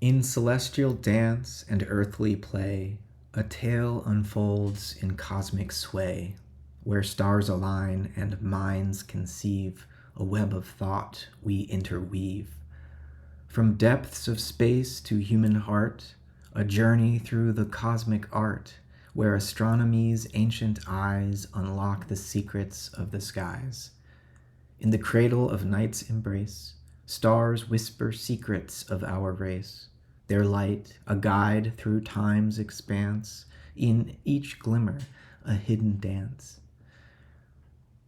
In celestial dance and earthly play, a tale unfolds in cosmic sway, where stars align and minds conceive a web of thought we interweave. From depths of space to human heart, a journey through the cosmic art, where astronomy's ancient eyes unlock the secrets of the skies. In the cradle of night's embrace, stars whisper secrets of our race, their light a guide through time's expanse, in each glimmer a hidden dance.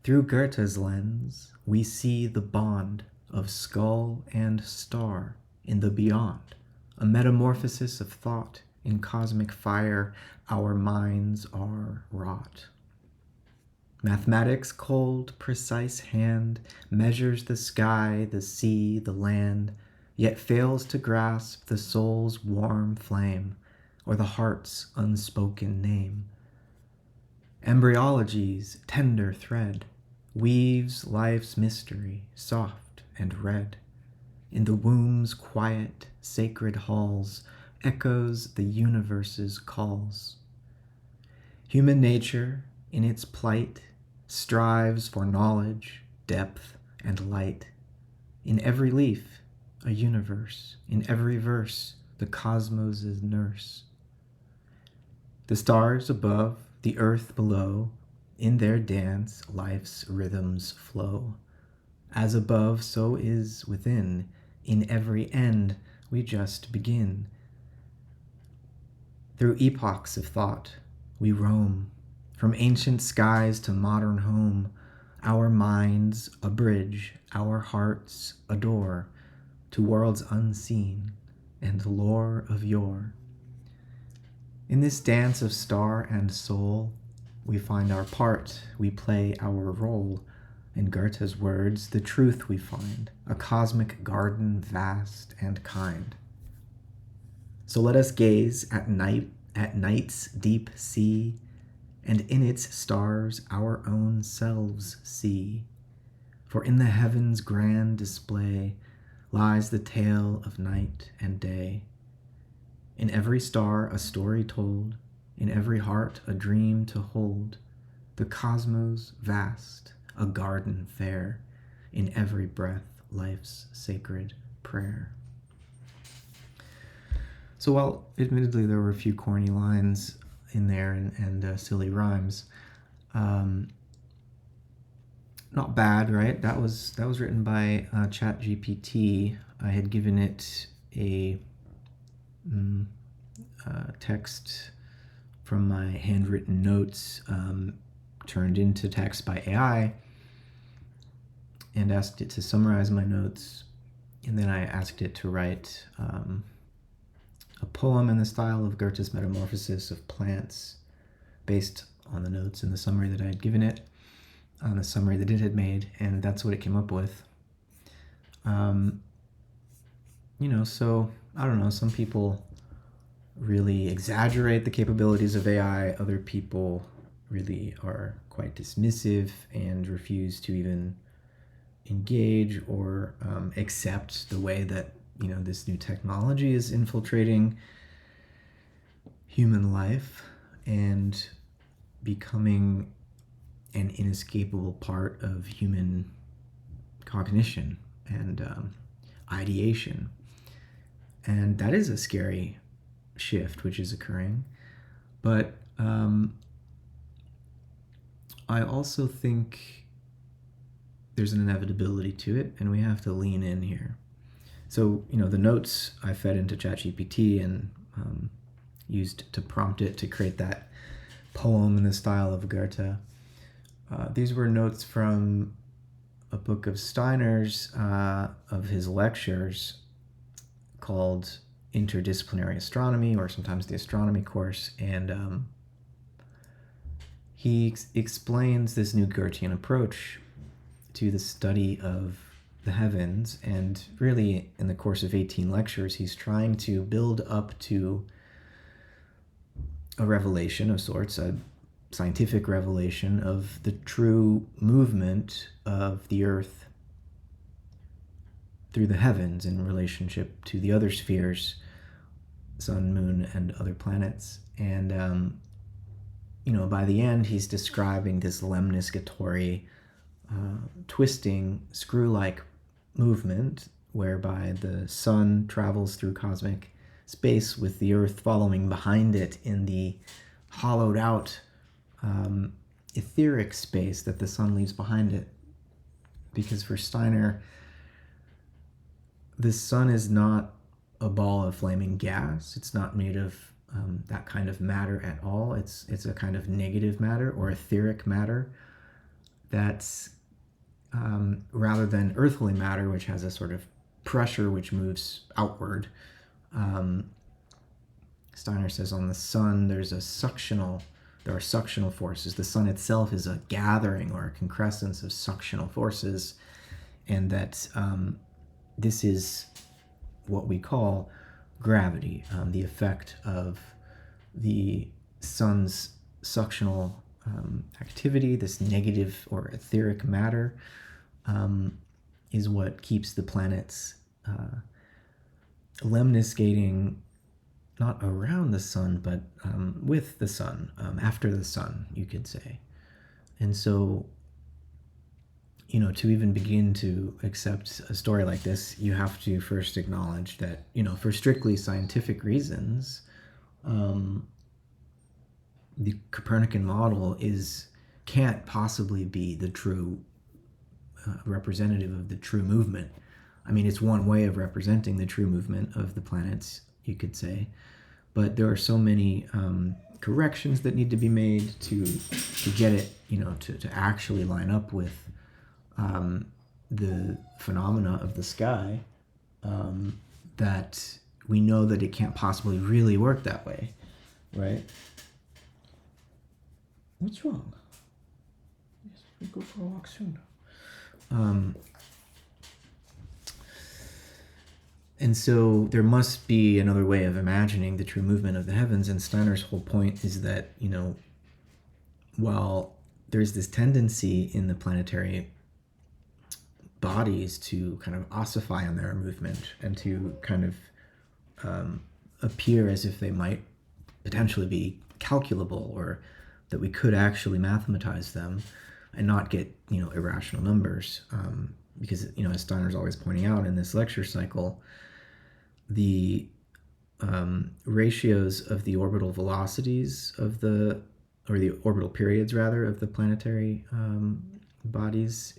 Through Goethe's lens, we see the bond of skull and star in the beyond, a metamorphosis of thought in cosmic fire our minds are wrought. Mathematics' cold, precise hand measures the sky, the sea, the land, yet fails to grasp the soul's warm flame or the heart's unspoken name. Embryology's tender thread weaves life's mystery, soft and red. In the womb's quiet, sacred halls echoes the universe's calls. Human nature, in its plight, strives for knowledge, depth, and light. In every leaf, a universe. In every verse, the cosmos' nurse. The stars above, the earth below, in their dance life's rhythms flow. As above, so is within. In every end, we just begin. Through epochs of thought, we roam, from ancient skies to modern home, our minds a bridge, our hearts a door, to worlds unseen and lore of yore. In this dance of star and soul, we find our part, we play our role. In Goethe's words, the truth we find, a cosmic garden vast and kind. So let us gaze at night's deep sea, and in its stars our own selves see. For in the heavens' grand display lies the tale of night and day. In every star a story told, in every heart a dream to hold. The cosmos vast, a garden fair, in every breath life's sacred prayer. So while admittedly there were a few corny lines in there and silly rhymes, not bad, right? That was written by ChatGPT. I had given it a text from my handwritten notes turned into text by AI, and asked it to summarize my notes, and then I asked it to write a poem in the style of Goethe's Metamorphosis of Plants, based on the notes and the summary that I had given it, on the summary that it had made, and that's what it came up with. So I don't know, some people really exaggerate the capabilities of AI, other people really are quite dismissive and refuse to even engage or accept the way that this new technology is infiltrating human life and becoming an inescapable part of human cognition and ideation. And that is a scary shift which is occurring. But I also think there's an inevitability to it, and we have to lean in here. So, the notes I fed into ChatGPT and used to prompt it to create that poem in the style of Goethe. These were notes from a book of Steiner's, of his lectures, called Interdisciplinary Astronomy, or sometimes the Astronomy course, and he explains this new Goethean approach to the study of the heavens, and really in the course of 18 lectures he's trying to build up to a revelation of sorts, a scientific revelation of the true movement of the Earth through the heavens in relationship to the other spheres sun, moon, and other planets. And by the end, he's describing this lemniscatory, twisting, screw-like movement whereby the sun travels through cosmic space with the Earth following behind it in the hollowed out etheric space that the sun leaves behind it. Because for Steiner, the sun is not a ball of flaming gas. It's not made of that kind of matter at all. It's a kind of negative matter or etheric matter that's rather than earthly matter, which has a sort of pressure which moves outward. Steiner says on the sun there are suctional forces. The sun itself is a gathering or a concrescence of suctional forces, and that this is what we call gravity, the effect of the sun's suctional activity, this negative or etheric matter, is what keeps the planets lemniscating, not around the sun, but with the sun, after the sun, you could say. And so, to even begin to accept a story like this, you have to first acknowledge that, for strictly scientific reasons, the Copernican model can't possibly be the true representative of the true movement. I mean, it's one way of representing the true movement of the planets, you could say, but there are so many corrections that need to be made to get it, to actually line up with the phenomena of the sky, that we know that it can't possibly really work that way, right? What's wrong? Yes, we go for a walk soon. And so there must be another way of imagining the true movement of the heavens, and Steiner's whole point is that, while there's this tendency in the planetary bodies to kind of ossify on their movement and to kind of appear as if they might potentially be calculable, or that we could actually mathematize them and not get, irrational numbers. Because, as Steiner's always pointing out in this lecture cycle, the ratios of the orbital velocities of the orbital periods rather of the planetary bodies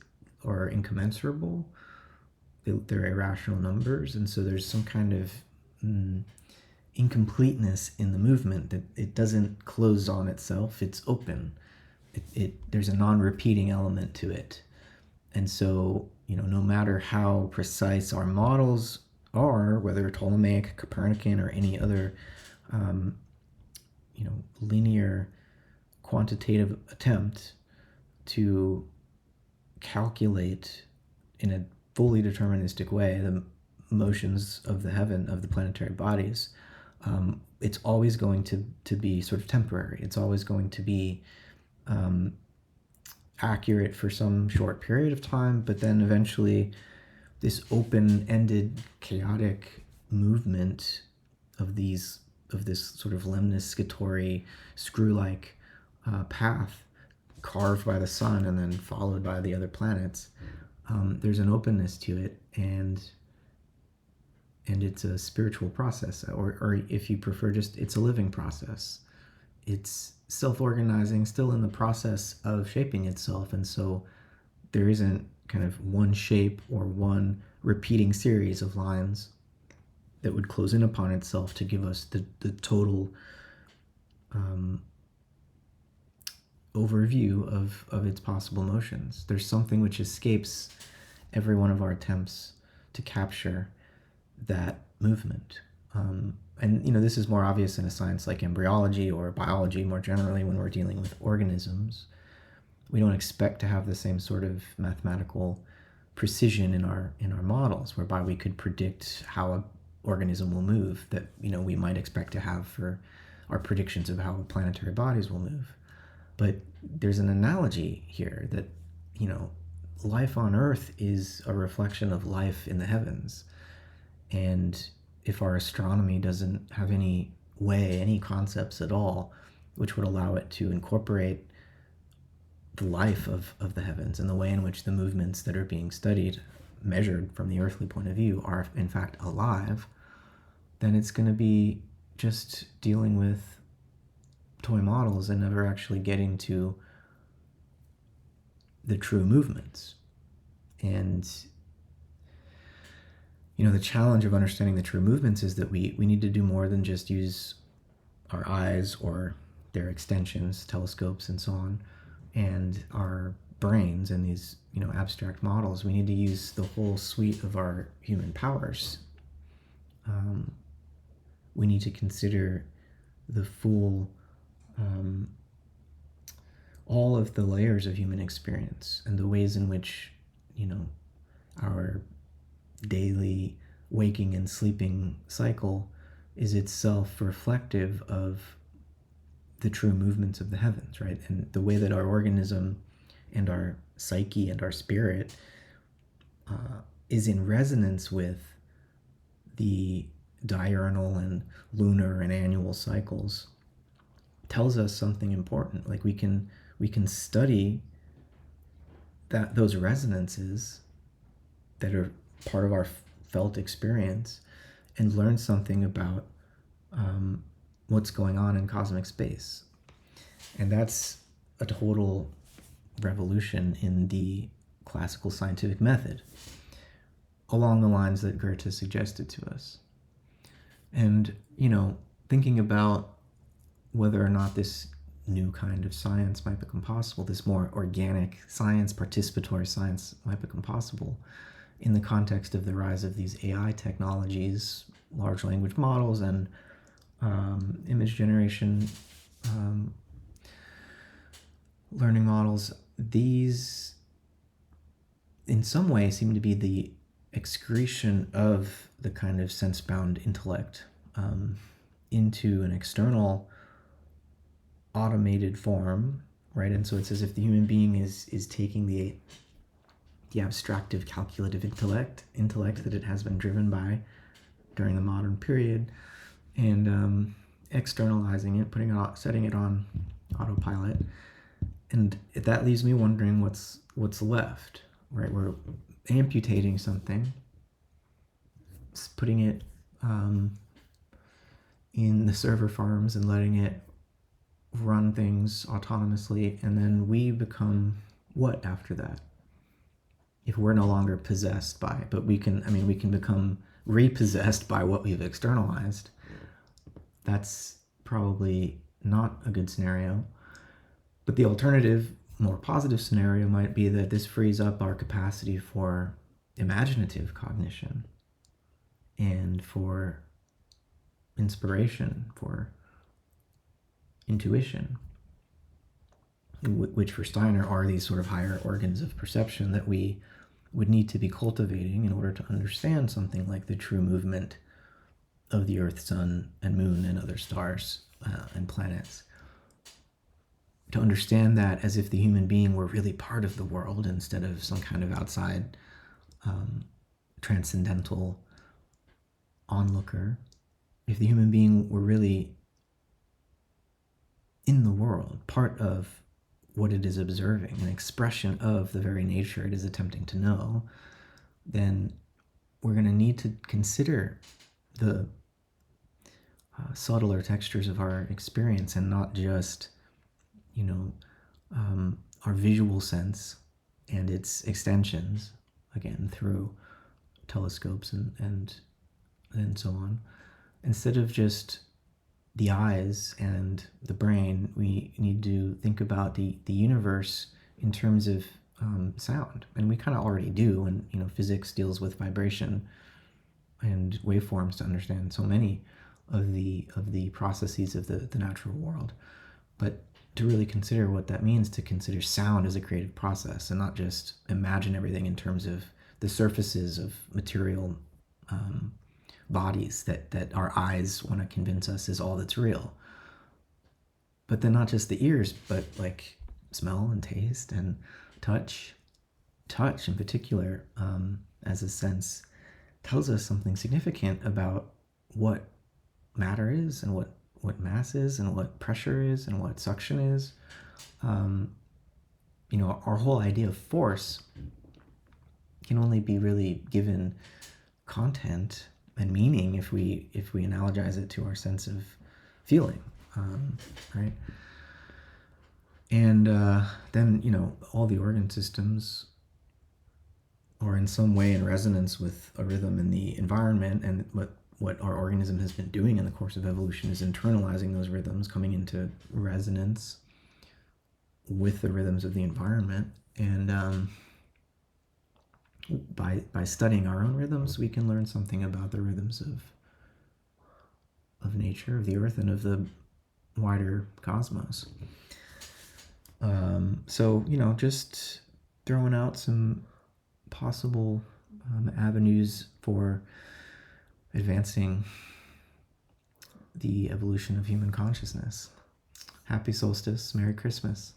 are incommensurable. They're irrational numbers, and so there's some kind of incompleteness in the movement, that it doesn't close on itself, it's open. There's a non-repeating element to it. And so, no matter how precise our models are, whether Ptolemaic, Copernican, or any other, linear quantitative attempt to calculate in a fully deterministic way the motions of the planetary bodies, it's always going to be sort of temporary. It's always going to be accurate for some short period of time, but then eventually this open-ended, chaotic movement of this sort of lemniscatory, screw-like path carved by the sun and then followed by the other planets, there's an openness to it, and it's a spiritual process, or if you prefer, just it's a living process. It's self-organizing, still in the process of shaping itself, and so there isn't kind of one shape or one repeating series of lines that would close in upon itself to give us the total overview of its possible motions. There's something which escapes every one of our attempts to capture that movement. And this is more obvious in a science like embryology or biology more generally. When we're dealing with organisms, we don't expect to have the same sort of mathematical precision in our models, whereby we could predict how an organism will move that we might expect to have for our predictions of how planetary bodies will move. But there's an analogy here that life on Earth is a reflection of life in the heavens, and if our astronomy doesn't have any way, any concepts at all, which would allow it to incorporate the life of the heavens and the way in which the movements that are being studied, measured from the earthly point of view, are in fact alive, then it's going to be just dealing with toy models and never actually getting to the true movements. And the challenge of understanding the true movements is that we need to do more than just use our eyes or their extensions, telescopes and so on, and our brains and these abstract models. We need to use the whole suite of our human powers. We need to consider the full, all of the layers of human experience and the ways in which our daily waking and sleeping cycle is itself reflective of the true movements of the heavens, right? And the way that our organism and our psyche and our spirit is in resonance with the diurnal and lunar and annual cycles tells us something important. Like we can study those resonances that are part of our felt experience and learn something about what's going on in cosmic space. And that's a total revolution in the classical scientific method, along the lines that Goethe suggested to us. And, thinking about whether or not this new kind of science might become possible, this more organic science, participatory science might become possible in the context of the rise of these AI technologies, large language models, and image generation learning models. These, in some way, seem to be the excretion of the kind of sense-bound intellect into an external automated form, right? And so it's as if the human being is taking the abstractive calculative intellect that it has been driven by during the modern period, and externalizing it, setting it on autopilot. And that leaves me wondering what's left, right? We're amputating something, putting it in the server farms and letting it run things autonomously, and then we become what after that? If we're no longer possessed by it, but we can become repossessed by what we've externalized. That's probably not a good scenario. But the alternative, more positive scenario might be that this frees up our capacity for imaginative cognition and for inspiration, for intuition, which for Steiner are these sort of higher organs of perception that we would need to be cultivating in order to understand something like the true movement of the Earth, Sun, and Moon and other stars and planets. To understand that as if the human being were really part of the world instead of some kind of outside transcendental onlooker. If the human being were really in the world, part of what it is observing, an expression of the very nature it is attempting to know, then we're going to need to consider the subtler textures of our experience and not just, our visual sense and its extensions, again, through telescopes and so on. Instead of just the eyes and the brain, we need to think about the universe in terms of sound. And we kind of already do, and physics deals with vibration and waveforms to understand so many of the processes of the natural world. But to really consider what that means, to consider sound as a creative process and not just imagine everything in terms of the surfaces of material bodies that our eyes want to convince us is all that's real. But then not just the ears, but like smell and taste and touch in particular, as a sense, tells us something significant about what matter is and what mass is and what pressure is and what suction is. Our whole idea of force can only be really given content and meaning if we analogize it to our sense of feeling, right? And then all the organ systems are in some way in resonance with a rhythm in the environment, and what our organism has been doing in the course of evolution is internalizing those rhythms, coming into resonance with the rhythms of the environment. And by studying our own rhythms, we can learn something about the rhythms of nature, of the earth, and of the wider cosmos. So just throwing out some possible avenues for advancing the evolution of human consciousness. Happy solstice, Merry Christmas.